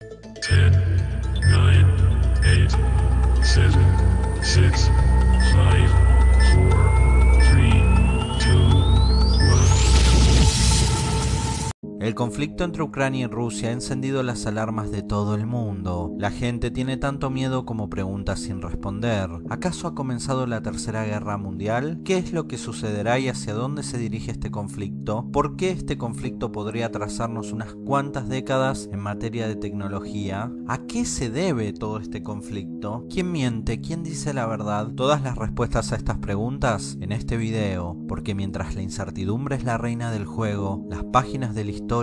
10, 9, 8, 7, 6, 5, 4, 3, 2, 1. El conflicto entre Ucrania y Rusia ha encendido las alarmas de todo el mundo. La gente tiene tanto miedo como preguntas sin responder. ¿Acaso ha comenzado la Tercera Guerra Mundial? ¿Qué es lo que sucederá y hacia dónde se dirige este conflicto? ¿Por qué este conflicto podría atrasarnos unas cuantas décadas en materia de tecnología? ¿A qué se debe todo este conflicto? ¿Quién miente? ¿Quién dice la verdad? Todas las respuestas a estas preguntas en este video, porque mientras la incertidumbre es la reina del juego, las páginas de la historia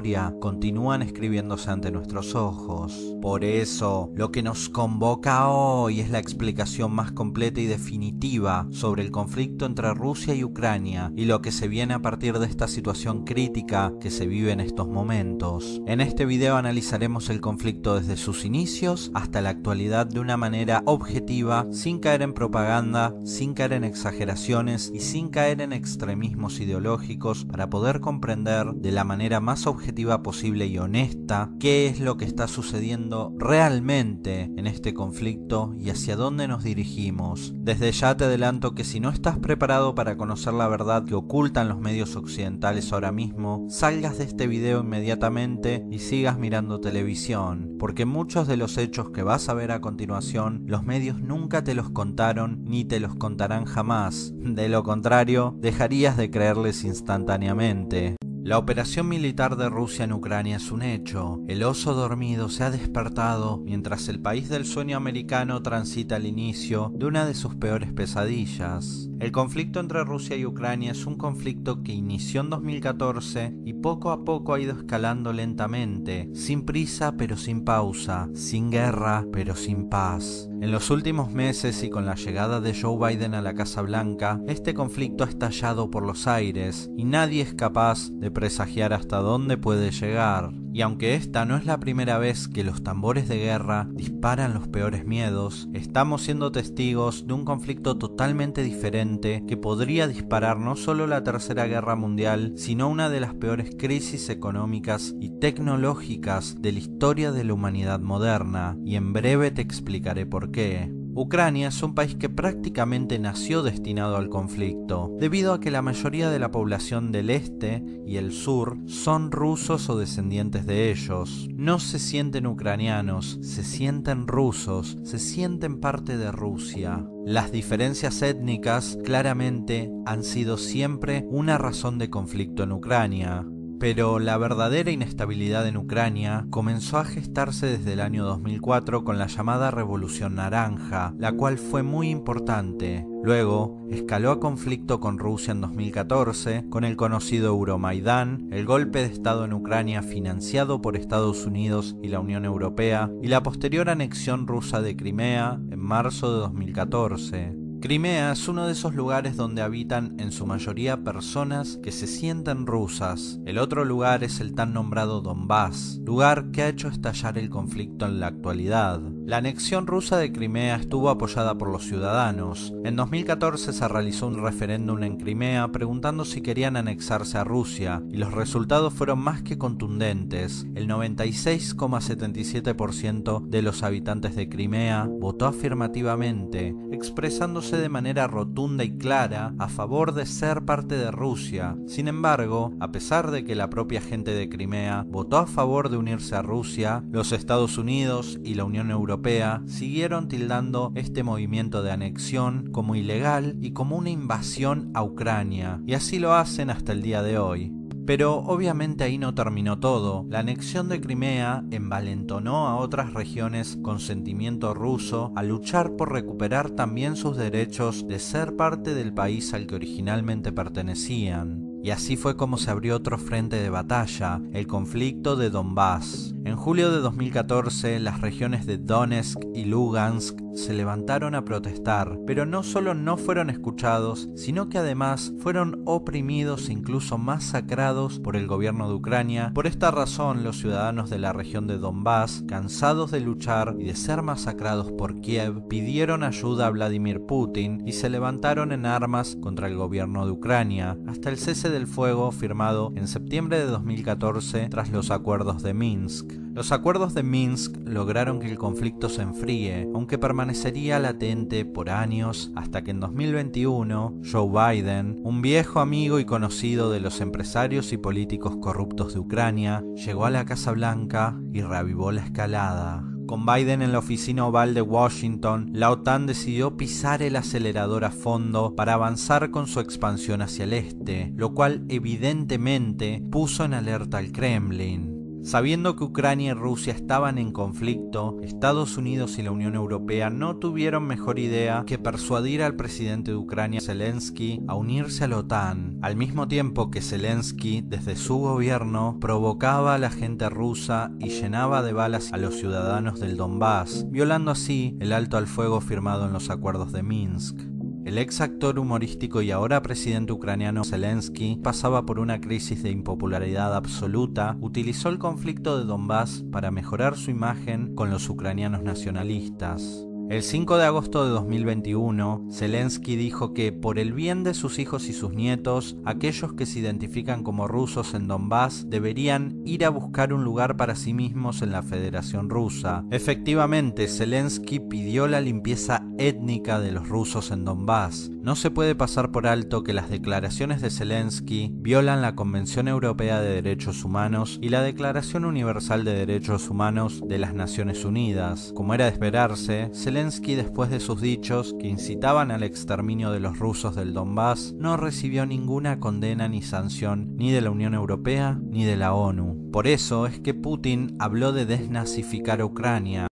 continúan escribiéndose ante nuestros ojos. Por eso, lo que nos convoca hoy es la explicación más completa y definitiva sobre el conflicto entre Rusia y Ucrania y lo que se viene a partir de esta situación crítica que se vive en estos momentos. En este video analizaremos el conflicto desde sus inicios hasta la actualidad de una manera objetiva, sin caer en propaganda, sin caer en exageraciones y sin caer en extremismos ideológicos, para poder comprender de la manera más objetiva posible y honesta qué es lo que está sucediendo realmente en este conflicto y hacia dónde nos dirigimos. Desde ya te adelanto que si no estás preparado para conocer la verdad que ocultan los medios occidentales ahora mismo, salgas de este video inmediatamente y sigas mirando televisión, porque muchos de los hechos que vas a ver a continuación, los medios nunca te los contaron ni te los contarán jamás. De lo contrario, dejarías de creerles instantáneamente. La operación militar de Rusia en Ucrania es un hecho. El oso dormido se ha despertado mientras el país del sueño americano transita el inicio de una de sus peores pesadillas. El conflicto entre Rusia y Ucrania es un conflicto que inició en 2014 y poco a poco ha ido escalando lentamente, sin prisa pero sin pausa, sin guerra pero sin paz. En los últimos meses y con la llegada de Joe Biden a la Casa Blanca, este conflicto ha estallado por los aires y nadie es capaz de presagiar hasta dónde puede llegar. Y aunque esta no es la primera vez que los tambores de guerra disparan los peores miedos, estamos siendo testigos de un conflicto totalmente diferente que podría disparar no solo la Tercera Guerra Mundial, sino una de las peores crisis económicas y tecnológicas de la historia de la humanidad moderna, y en breve te explicaré por qué. Ucrania es un país que prácticamente nació destinado al conflicto, debido a que la mayoría de la población del este y el sur son rusos o descendientes de ellos. No se sienten ucranianos, se sienten rusos, se sienten parte de Rusia. Las diferencias étnicas claramente han sido siempre una razón de conflicto en Ucrania. Pero la verdadera inestabilidad en Ucrania comenzó a gestarse desde el año 2004 con la llamada Revolución Naranja, la cual fue muy importante. Luego, escaló a conflicto con Rusia en 2014, con el conocido Euromaidán, el golpe de Estado en Ucrania financiado por Estados Unidos y la Unión Europea, y la posterior anexión rusa de Crimea en marzo de 2014. Crimea es uno de esos lugares donde habitan en su mayoría personas que se sienten rusas. El otro lugar es el tan nombrado Donbass, lugar que ha hecho estallar el conflicto en la actualidad. La anexión rusa de Crimea estuvo apoyada por los ciudadanos. En 2014 se realizó un referéndum en Crimea preguntando si querían anexarse a Rusia, y los resultados fueron más que contundentes. El 96,77% de los habitantes de Crimea votó afirmativamente, expresándose de manera rotunda y clara a favor de ser parte de Rusia. Sin embargo, a pesar de que la propia gente de Crimea votó a favor de unirse a Rusia, los Estados Unidos y la Unión Europea siguieron tildando este movimiento de anexión como ilegal y como una invasión a Ucrania, y así lo hacen hasta el día de hoy. Pero obviamente ahí no terminó todo. La anexión de Crimea envalentonó a otras regiones con sentimiento ruso a luchar por recuperar también sus derechos de ser parte del país al que originalmente pertenecían. Y así fue como se abrió otro frente de batalla, el conflicto de Donbass. En julio de 2014, las regiones de Donetsk y Lugansk se levantaron a protestar, pero no solo no fueron escuchados, sino que además fueron oprimidos e incluso masacrados por el gobierno de Ucrania. Por esta razón, los ciudadanos de la región de Donbass, cansados de luchar y de ser masacrados por Kiev, pidieron ayuda a Vladimir Putin y se levantaron en armas contra el gobierno de Ucrania, hasta el cese del fuego firmado en septiembre de 2014 tras los acuerdos de Minsk. Los acuerdos de Minsk lograron que el conflicto se enfríe, aunque permanecería latente por años hasta que en 2021 Joe Biden, un viejo amigo y conocido de los empresarios y políticos corruptos de Ucrania, llegó a la Casa Blanca y reavivó la escalada. Con Biden en la oficina oval de Washington, la OTAN decidió pisar el acelerador a fondo para avanzar con su expansión hacia el este, lo cual evidentemente puso en alerta al Kremlin. Sabiendo que Ucrania y Rusia estaban en conflicto, Estados Unidos y la Unión Europea no tuvieron mejor idea que persuadir al presidente de Ucrania, Zelensky, a unirse a la OTAN, al mismo tiempo que Zelensky, desde su gobierno, provocaba a la gente rusa y llenaba de balas a los ciudadanos del Donbass, violando así el alto al fuego firmado en los acuerdos de Minsk. El ex actor humorístico y ahora presidente ucraniano Zelensky pasaba por una crisis de impopularidad absoluta, utilizó el conflicto de Donbass para mejorar su imagen con los ucranianos nacionalistas. El 5 de agosto de 2021, Zelensky dijo que, por el bien de sus hijos y sus nietos, aquellos que se identifican como rusos en Donbass deberían ir a buscar un lugar para sí mismos en la Federación Rusa. Efectivamente, Zelensky pidió la limpieza étnica de los rusos en Donbass. No se puede pasar por alto que las declaraciones de Zelensky violan la Convención Europea de Derechos Humanos y la Declaración Universal de Derechos Humanos de las Naciones Unidas. Como era de esperarse, Zelensky, después de sus dichos que incitaban al exterminio de los rusos del Donbass, no recibió ninguna condena ni sanción ni de la Unión Europea ni de la ONU. Por eso es que Putin habló de desnazificar a Ucrania.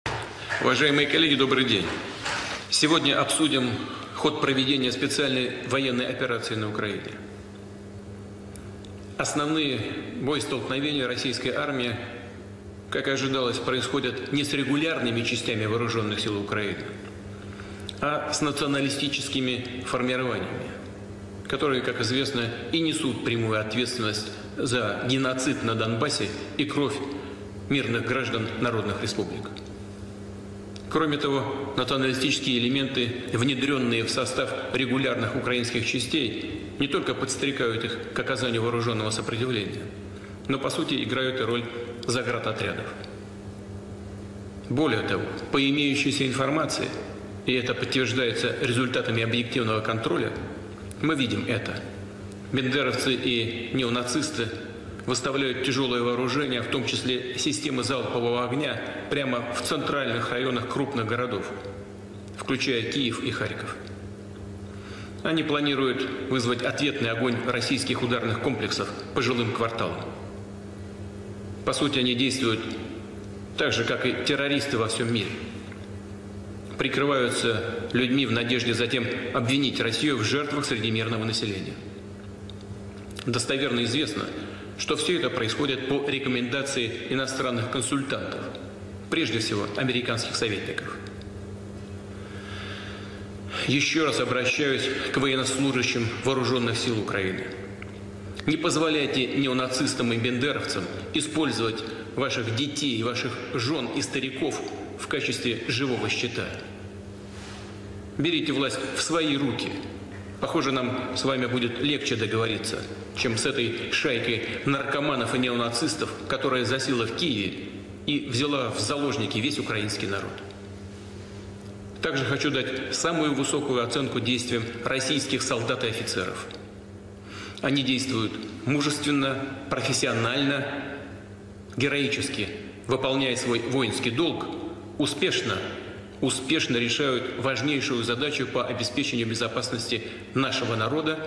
Уважаемые коллеги, добрый день. Сегодня обсудим ход проведения специальной военной операции на Украине. Основные боестолкновения российской армии, как и ожидалось, происходят не с регулярными частями вооруженных сил Украины, а с националистическими формированиями, которые, как известно, и несут прямую ответственность за геноцид на Донбассе и кровь мирных граждан народных республик. Кроме того, националистические элементы, внедренные в состав регулярных украинских частей, не только подстрекают их к оказанию вооруженного сопротивления, но по сути играют и роль заградотрядов. Более того, по имеющейся информации, и это подтверждается результатами объективного контроля, мы видим это. Бендеровцы и неонацисты выставляют тяжелое вооружение, в том числе системы залпового огня, прямо в центральных районах крупных городов, включая Киев и Харьков. Они планируют вызвать ответный огонь российских ударных комплексов по жилым кварталам. По сути, они действуют так же, как и террористы во всем мире. Прикрываются людьми в надежде затем обвинить Россию в жертвах среди мирного населения. Достоверно известно, что все это происходит по рекомендации иностранных консультантов, прежде всего американских советников. Еще раз обращаюсь к военнослужащим вооруженных сил Украины. Не позволяйте неонацистам и бендеровцам использовать ваших детей, ваших жен и стариков в качестве живого щита. Берите власть в свои руки. Похоже, нам с вами будет легче договориться, чем с этой шайкой наркоманов и неонацистов, которая засела в Киеве и взяла в заложники весь украинский народ. Также хочу дать самую высокую оценку действиям российских солдат и офицеров. Они действуют мужественно, профессионально, героически, выполняя свой воинский долг, успешно решают важнейшую задачу по обеспечению безопасности нашего народа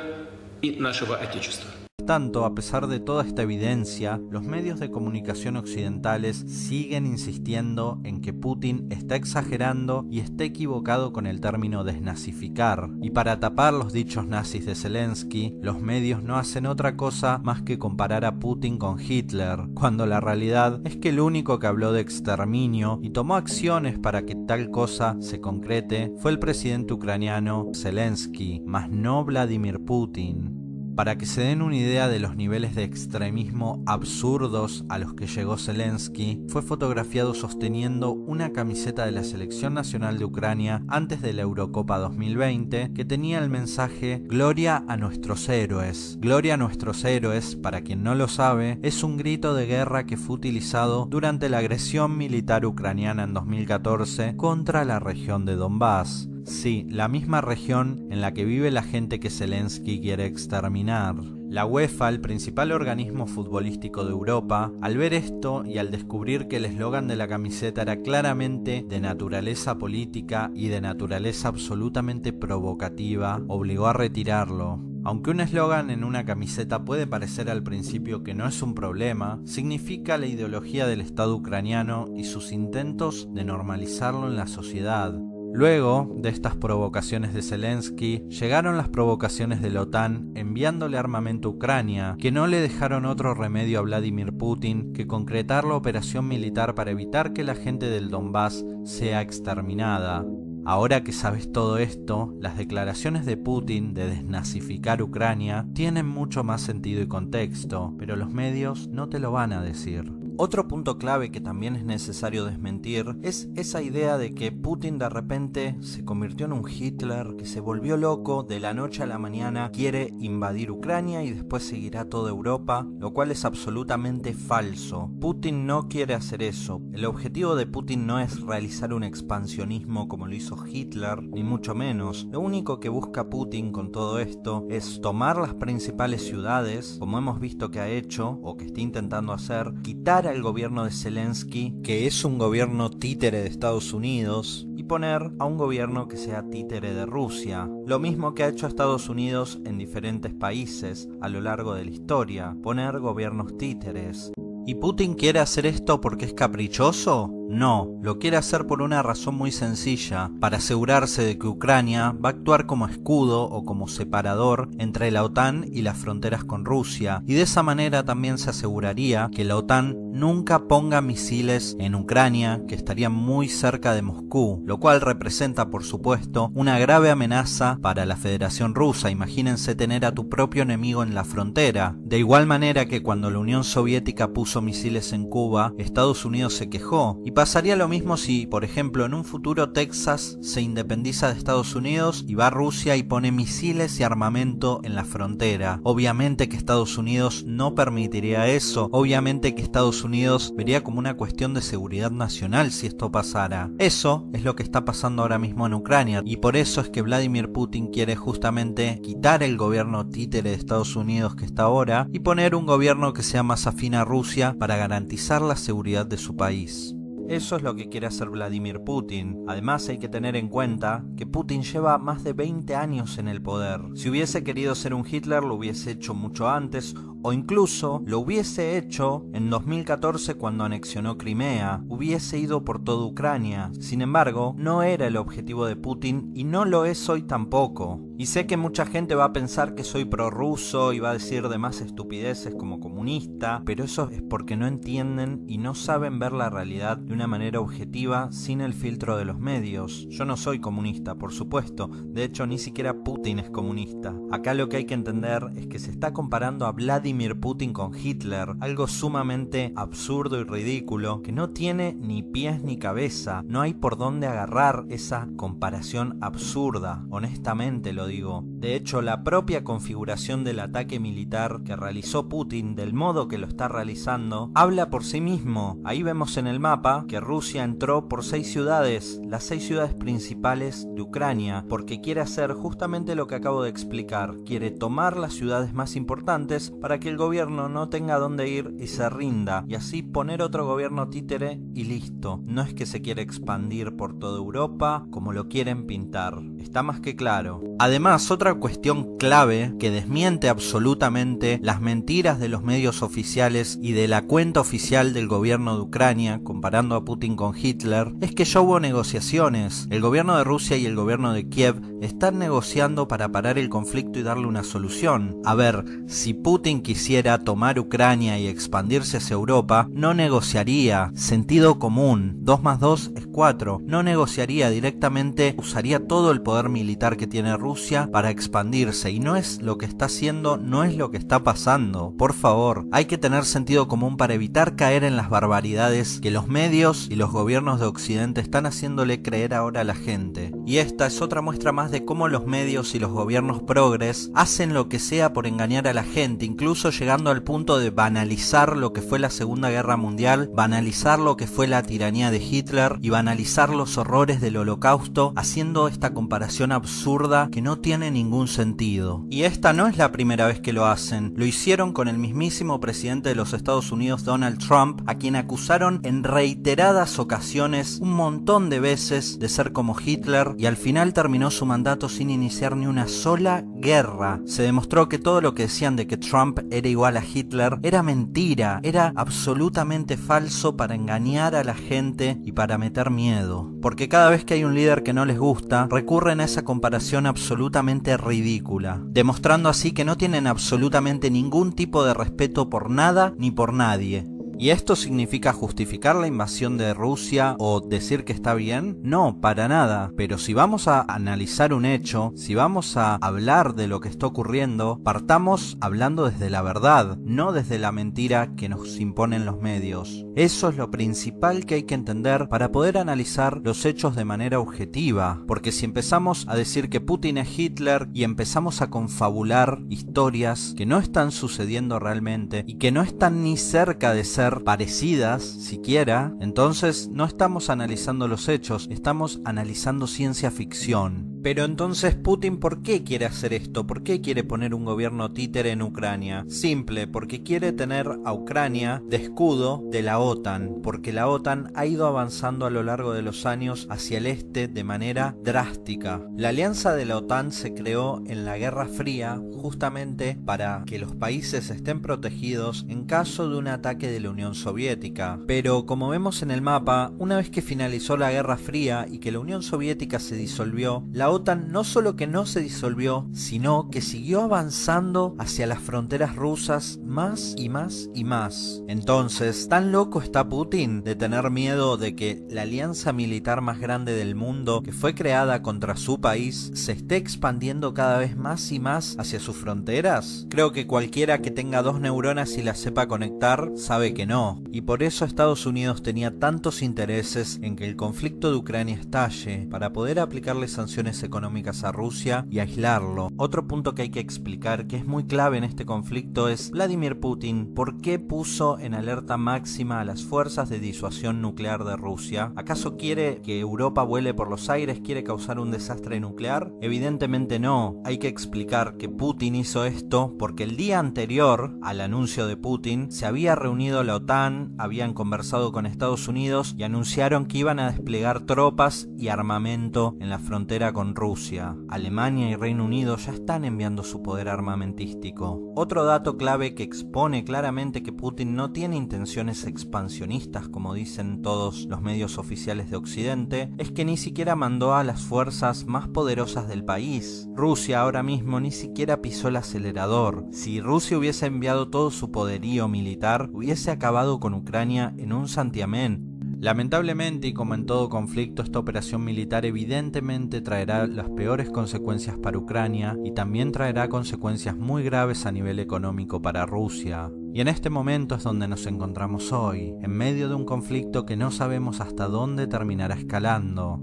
y нашего Отечества. Tanto, a pesar de toda esta evidencia, los medios de comunicación occidentales siguen insistiendo en que Putin está exagerando y está equivocado con el término desnazificar. Y para tapar los dichos nazis de Zelensky, los medios no hacen otra cosa más que comparar a Putin con Hitler, cuando la realidad es que el único que habló de exterminio y tomó acciones para que tal cosa se concrete fue el presidente ucraniano Zelensky, mas no Vladimir Putin. Para que se den una idea de los niveles de extremismo absurdos a los que llegó Zelensky, fue fotografiado sosteniendo una camiseta de la Selección Nacional de Ucrania antes de la Eurocopa 2020 que tenía el mensaje "Gloria a nuestros héroes". Gloria a nuestros héroes, para quien no lo sabe, es un grito de guerra que fue utilizado durante la agresión militar ucraniana en 2014 contra la región de Donbass. Sí, la misma región en la que vive la gente que Zelensky quiere exterminar. La UEFA, el principal organismo futbolístico de Europa, al ver esto y al descubrir que el eslogan de la camiseta era claramente de naturaleza política y de naturaleza absolutamente provocativa, obligó a retirarlo. Aunque un eslogan en una camiseta puede parecer al principio que no es un problema, significa la ideología del Estado ucraniano y sus intentos de normalizarlo en la sociedad. Luego de estas provocaciones de Zelensky, llegaron las provocaciones de la OTAN enviándole armamento a Ucrania, que no le dejaron otro remedio a Vladimir Putin que concretar la operación militar para evitar que la gente del Donbass sea exterminada. Ahora que sabes todo esto, las declaraciones de Putin de desnazificar Ucrania tienen mucho más sentido y contexto, pero los medios no te lo van a decir. Otro punto clave que también es necesario desmentir es esa idea de que Putin de repente se convirtió en un Hitler, que se volvió loco de la noche a la mañana, quiere invadir Ucrania y después seguirá toda Europa, lo cual es absolutamente falso. Putin no quiere hacer eso. El objetivo de Putin no es realizar un expansionismo como lo hizo Hitler, ni mucho menos. Lo único que busca Putin con todo esto es tomar las principales ciudades, como hemos visto que ha hecho o que está intentando hacer, quitar al gobierno de Zelensky, que es un gobierno títere de Estados Unidos, y poner a un gobierno que sea títere de Rusia. Lo mismo que ha hecho Estados Unidos en diferentes países a lo largo de la historia, poner gobiernos títeres. ¿Y Putin quiere hacer esto porque es caprichoso? No, lo quiere hacer por una razón muy sencilla, para asegurarse de que Ucrania va a actuar como escudo o como separador entre la OTAN y las fronteras con Rusia, y de esa manera también se aseguraría que la OTAN nunca ponga misiles en Ucrania, que estarían muy cerca de Moscú, lo cual representa, por supuesto, una grave amenaza para la Federación Rusa. Imagínense tener a tu propio enemigo en la frontera. De igual manera que cuando la Unión Soviética puso misiles en Cuba, Estados Unidos se quejó, y pasaría lo mismo si, por ejemplo, en un futuro Texas se independiza de Estados Unidos y va a Rusia y pone misiles y armamento en la frontera. Obviamente que Estados Unidos no permitiría eso, obviamente que Estados Unidos vería como una cuestión de seguridad nacional si esto pasara. Eso es lo que está pasando ahora mismo en Ucrania, y por eso es que Vladimir Putin quiere justamente quitar el gobierno títere de Estados Unidos que está ahora y poner un gobierno que sea más afín a Rusia para garantizar la seguridad de su país. Eso es lo que quiere hacer Vladimir Putin. Además hay que tener en cuenta que Putin lleva más de 20 años en el poder. Si hubiese querido ser un Hitler lo hubiese hecho mucho antes, o incluso lo hubiese hecho en 2014 cuando anexionó Crimea, hubiese ido por toda Ucrania. Sin embargo, no era el objetivo de Putin y no lo es hoy tampoco. Y sé que mucha gente va a pensar que soy prorruso y va a decir demás estupideces como comunista, pero eso es porque no entienden y no saben ver la realidad de una manera objetiva sin el filtro de los medios. Yo no soy comunista, por supuesto, de hecho ni siquiera Putin es comunista. Acá lo que hay que entender es que se está comparando a Vladimir Putin con Hitler, algo sumamente absurdo y ridículo que no tiene ni pies ni cabeza. No hay por dónde agarrar esa comparación absurda, honestamente lo digo. De hecho, la propia configuración del ataque militar que realizó Putin, del modo que lo está realizando, habla por sí mismo. Ahí vemos en el mapa que Rusia entró por 6 ciudades, las 6 ciudades principales de Ucrania, porque quiere hacer justamente lo que acabo de explicar. Quiere tomar las ciudades más importantes para que el gobierno no tenga dónde ir y se rinda, y así poner otro gobierno títere y listo. No es que se quiere expandir por toda Europa como lo quieren pintar. Está más que claro. Además, otra cuestión clave que desmiente absolutamente las mentiras de los medios oficiales y de la cuenta oficial del gobierno de Ucrania, comparando comparando a Putin con Hitler, es que ya hubo negociaciones. El gobierno de Rusia y el gobierno de Kiev están negociando para parar el conflicto y darle una solución. A ver, si Putin quisiera tomar Ucrania y expandirse hacia Europa, no negociaría. Sentido común. 2 más 2 es 4. No negociaría directamente, usaría todo el poder militar que tiene Rusia para expandirse. Y no es lo que está haciendo, no es lo que está pasando. Por favor, hay que tener sentido común para evitar caer en las barbaridades que los medios y los gobiernos de Occidente están haciéndole creer ahora a la gente. Y esta es otra muestra más de cómo los medios y los gobiernos progres hacen lo que sea por engañar a la gente, incluso llegando al punto de banalizar lo que fue la Segunda Guerra Mundial, banalizar lo que fue la tiranía de Hitler y banalizar los horrores del Holocausto, haciendo esta comparación absurda que no tiene ningún sentido. Y esta no es la primera vez que lo hacen. Lo hicieron con el mismísimo presidente de los Estados Unidos, Donald Trump, a quien acusaron en reiteradas ocasiones, un montón de veces, de ser como Hitler, y al final terminó su mandato sin iniciar ni una sola guerra. Se demostró que todo lo que decían de que Trump era igual a Hitler era mentira, era absolutamente falso para engañar a la gente y para meter miedo. Porque cada vez que hay un líder que no les gusta, recurren a esa comparación absolutamente ridícula, demostrando así que no tienen absolutamente ningún tipo de respeto por nada ni por nadie. ¿Y esto significa justificar la invasión de Rusia o decir que está bien? No, para nada. Pero si vamos a analizar un hecho, si vamos a hablar de lo que está ocurriendo, partamos hablando desde la verdad, no desde la mentira que nos imponen los medios. Eso es lo principal que hay que entender para poder analizar los hechos de manera objetiva. Porque si empezamos a decir que Putin es Hitler y empezamos a confabular historias que no están sucediendo realmente y que no están ni cerca de ser parecidas siquiera, entonces no estamos analizando los hechos, estamos analizando ciencia ficción. Pero entonces Putin, ¿por qué quiere hacer esto? ¿Por qué quiere poner un gobierno títere en Ucrania? Simple, porque quiere tener a Ucrania de escudo de la OTAN, porque la OTAN ha ido avanzando a lo largo de los años hacia el este de manera drástica. La alianza de la OTAN se creó en la Guerra Fría justamente para que los países estén protegidos en caso de un ataque de la Unión Soviética. Pero como vemos en el mapa, una vez que finalizó la Guerra Fría y que la Unión Soviética se disolvió, la OTAN no solo que no se disolvió, sino que siguió avanzando hacia las fronteras rusas más y más y más. Entonces, ¿tan loco está Putin de tener miedo de que la alianza militar más grande del mundo, que fue creada contra su país, se esté expandiendo cada vez más y más hacia sus fronteras? Creo que cualquiera que tenga 2 neuronas y las sepa conectar sabe que no. Y por eso Estados Unidos tenía tantos intereses en que el conflicto de Ucrania estalle, para poder aplicarle sanciones económicas a Rusia y aislarlo. Otro punto que hay que explicar, que es muy clave en este conflicto, es Vladimir Putin. ¿Por qué puso en alerta máxima a las fuerzas de disuasión nuclear de Rusia? ¿Acaso quiere que Europa vuele por los aires? ¿Quiere causar un desastre nuclear? Evidentemente no. Hay que explicar que Putin hizo esto porque el día anterior al anuncio de Putin se había reunido la OTAN, habían conversado con Estados Unidos y anunciaron que iban a desplegar tropas y armamento en la frontera con Rusia. Alemania y Reino Unido ya están enviando su poder armamentístico. Otro dato clave que expone claramente que Putin no tiene intenciones expansionistas, como dicen todos los medios oficiales de Occidente, es que ni siquiera mandó a las fuerzas más poderosas del país. Rusia ahora mismo ni siquiera pisó el acelerador. Si Rusia hubiese enviado todo su poderío militar, hubiese acabado con Ucrania en un santiamén. Lamentablemente, y como en todo conflicto, esta operación militar evidentemente traerá las peores consecuencias para Ucrania y también traerá consecuencias muy graves a nivel económico para Rusia. Y en este momento es donde nos encontramos hoy, en medio de un conflicto que no sabemos hasta dónde terminará escalando.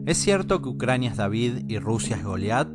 ¿Es cierto que Ucrania es David y Rusia es Goliat?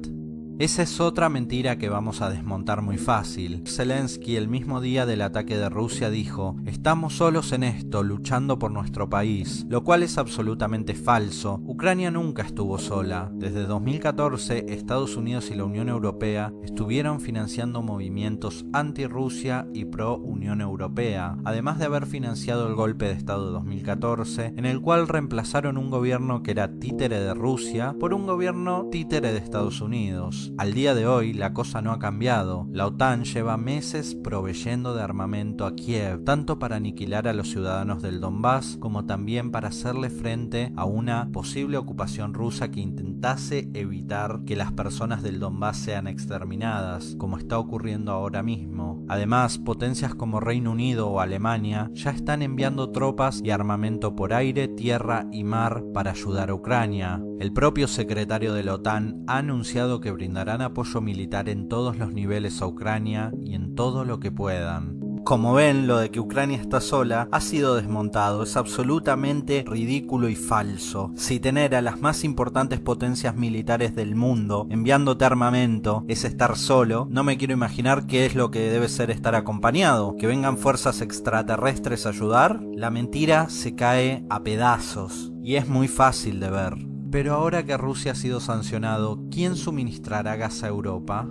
Esa es otra mentira que vamos a desmontar muy fácil. Zelensky, el mismo día del ataque de Rusia, dijo: "Estamos solos en esto, luchando por nuestro país", lo cual es absolutamente falso. Ucrania nunca estuvo sola. Desde 2014, Estados Unidos y la Unión Europea estuvieron financiando movimientos anti-Rusia y pro-Unión Europea, además de haber financiado el golpe de Estado de 2014, en el cual reemplazaron un gobierno que era títere de Rusia por un gobierno títere de Estados Unidos. años. Al día de hoy la cosa no ha cambiado. La OTAN lleva meses proveyendo de armamento a Kiev, tanto para aniquilar a los ciudadanos del Donbass como también para hacerle frente a una posible ocupación rusa que intentase evitar que las personas del Donbass sean exterminadas, como está ocurriendo ahora mismo. Además, potencias como Reino Unido o Alemania ya están enviando tropas y armamento por aire, tierra y mar para ayudar a Ucrania. El propio secretario de la OTAN ha anunciado que brindarán apoyo militar en todos los niveles a Ucrania y en todo lo que puedan. Como ven, lo de que Ucrania está sola ha sido desmontado, es absolutamente ridículo y falso. Si tener a las más importantes potencias militares del mundo enviándote armamento es estar solo, no me quiero imaginar qué es lo que debe ser estar acompañado. ¿Que vengan fuerzas extraterrestres a ayudar? La mentira se cae a pedazos y es muy fácil de ver. Pero ahora que Rusia ha sido sancionado, ¿quién suministrará gas a Europa?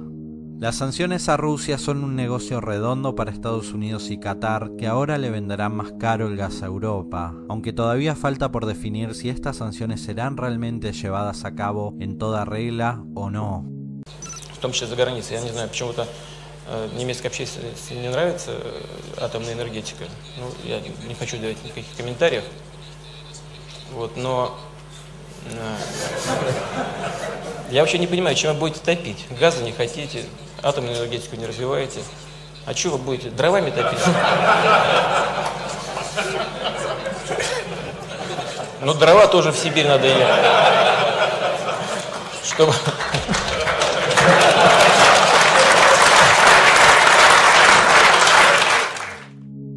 Las sanciones a Rusia son un negocio redondo para Estados Unidos y Qatar, que ahora le venderán más caro el gas a Europa, aunque todavía falta por definir si estas sanciones serán realmente llevadas a cabo en toda regla o no. В том числе за границей. Я не знаю, почему-то немецкой общественности не нравится атомная энергетика. Ну, я не хочу давать никаких комментариев. Вот, но я вообще не понимаю, чем вы будете топить. Газа не хотите, атомную энергетику не развиваете. А что вы будете? Дровами топить? Ну, дрова тоже в Сибирь надо ехать. Чтобы...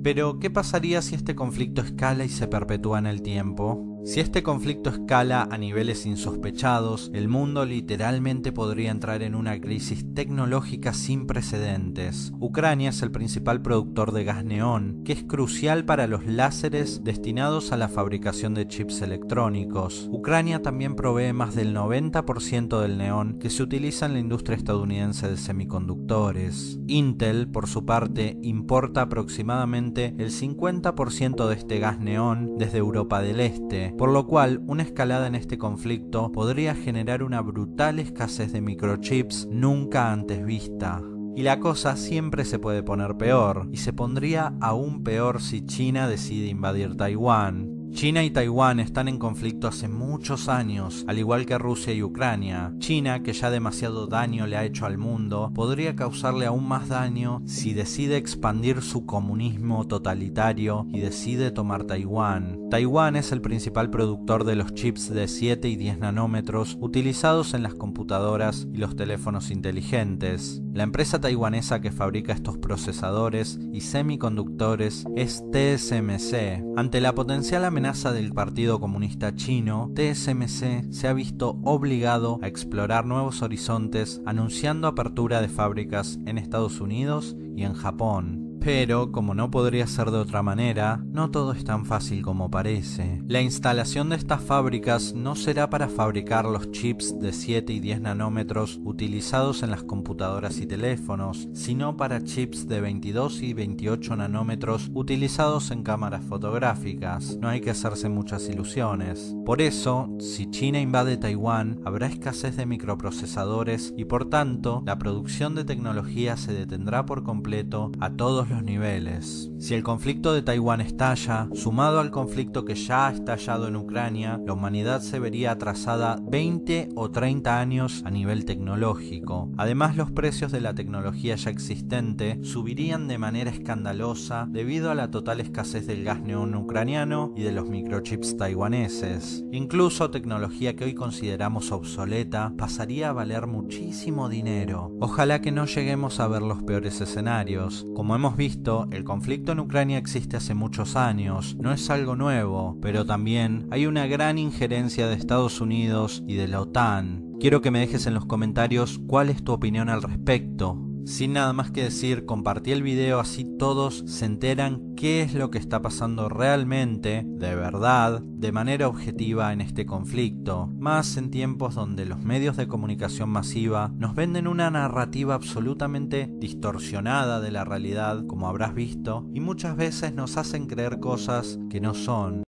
Pero, ¿qué pasaría si este conflicto escala y se perpetúa en el tiempo? Si este conflicto escala a niveles insospechados, el mundo literalmente podría entrar en una crisis tecnológica sin precedentes. Ucrania es el principal productor de gas neón, que es crucial para los láseres destinados a la fabricación de chips electrónicos. Ucrania también provee más del 90% del neón que se utiliza en la industria estadounidense de semiconductores. Intel, por su parte, importa aproximadamente el 50% de este gas neón desde Europa del Este, por lo cual una escalada en este conflicto podría generar una brutal escasez de microchips nunca antes vista. Y la cosa siempre se puede poner peor, y se pondría aún peor si China decide invadir Taiwán. China y Taiwán están en conflicto hace muchos años, al igual que Rusia y Ucrania. China, que ya demasiado daño le ha hecho al mundo, podría causarle aún más daño si decide expandir su comunismo totalitario y decide tomar Taiwán. Taiwán es el principal productor de los chips de 7 y 10 nanómetros utilizados en las computadoras y los teléfonos inteligentes. La empresa taiwanesa que fabrica estos procesadores y semiconductores es TSMC. Ante la potencial amenaza del Partido Comunista Chino, TSMC se ha visto obligado a explorar nuevos horizontes, anunciando apertura de fábricas en Estados Unidos y en Japón. Pero, como no podría ser de otra manera, no todo es tan fácil como parece. La instalación de estas fábricas no será para fabricar los chips de 7 y 10 nanómetros utilizados en las computadoras y teléfonos, sino para chips de 22 y 28 nanómetros utilizados en cámaras fotográficas. No hay que hacerse muchas ilusiones. Por eso, si China invade Taiwán, habrá escasez de microprocesadores y por tanto, la producción de tecnología se detendrá por completo a todos los niveles. Si el conflicto de Taiwán estalla, sumado al conflicto que ya ha estallado en Ucrania, la humanidad se vería atrasada 20 o 30 años a nivel tecnológico. Además, los precios de la tecnología ya existente subirían de manera escandalosa debido a la total escasez del gas neón ucraniano y de los microchips taiwaneses. Incluso tecnología que hoy consideramos obsoleta pasaría a valer muchísimo dinero. Ojalá que no lleguemos a ver los peores escenarios. Como hemos visto, el conflicto en Ucrania existe hace muchos años, no es algo nuevo, pero también hay una gran injerencia de Estados Unidos y de la OTAN. Quiero que me dejes en los comentarios cuál es tu opinión al respecto. Sin nada más que decir, compartí el video así todos se enteran qué es lo que está pasando realmente, de verdad, de manera objetiva en este conflicto, más en tiempos donde los medios de comunicación masiva nos venden una narrativa absolutamente distorsionada de la realidad, como habrás visto, y muchas veces nos hacen creer cosas que no son.